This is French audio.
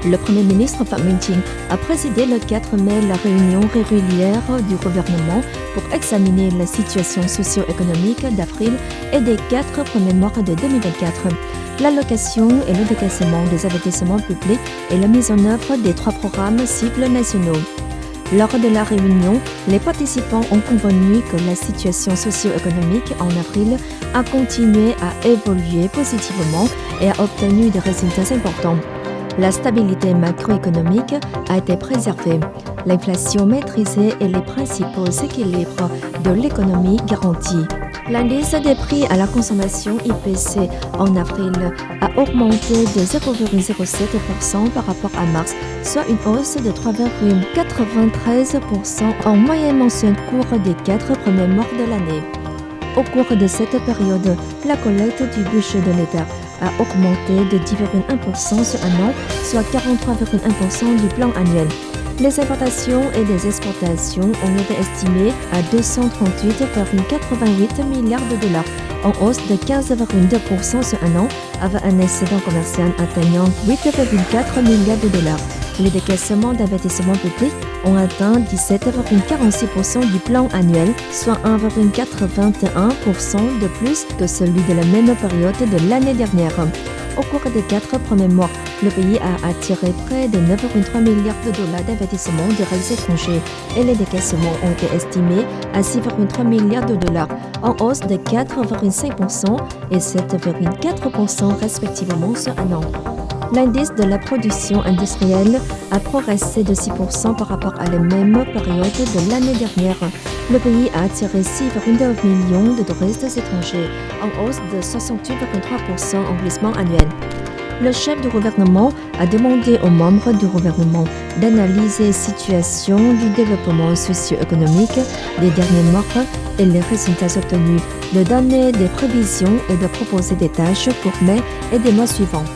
Le Premier ministre Pham Minh Chinh a présidé le 4 mai la réunion régulière du gouvernement pour examiner la situation socio-économique d'avril et des 4 premiers mois de 2024, l'allocation et le décaissement des investissements publics et la mise en œuvre des 3 programmes cibles nationaux. Lors de la réunion, les participants ont convenu que la situation socio-économique en avril a continué à évoluer positivement et a obtenu des résultats importants. La stabilité macroéconomique a été préservée, l'inflation maîtrisée et les principaux équilibres de l'économie garantis. L'indice des prix à la consommation IPC en avril a augmenté de 0,07% par rapport à mars, soit une hausse de 3,93% en moyenne mensuelle cours des 4 premiers mois de l'année. Au cours de cette période, la collecte du budget de l'État a augmenté de 10,1% sur un an, soit 43,1% du plan annuel. Les importations et les exportations ont été estimées à 238,88 milliards de dollars, en hausse de 15,2% sur un an, avec un excédent commercial atteignant 8,4 milliards de dollars. Les décaissements d'investissement public ont atteint 17,46% du plan annuel, soit 1,81% de plus que celui de la même période de l'année dernière. Au cours des 4 premiers mois, le pays a attiré près de 9,3 milliards de dollars d'investissements directs étrangers et les décaissements ont été estimés à 6,3 milliards de dollars, en hausse de 4,5% et 7,4% respectivement sur un an. L'indice de la production industrielle a progressé de 6% par rapport à la même période de l'année dernière. Le pays a attiré 6,9 millions de touristes étrangers, en hausse de 68,3% en glissement annuel. Le chef du gouvernement a demandé aux membres du gouvernement d'analyser la situation du développement socio-économique des derniers mois et les résultats obtenus, de donner des prévisions et de proposer des tâches pour mai et des mois suivants.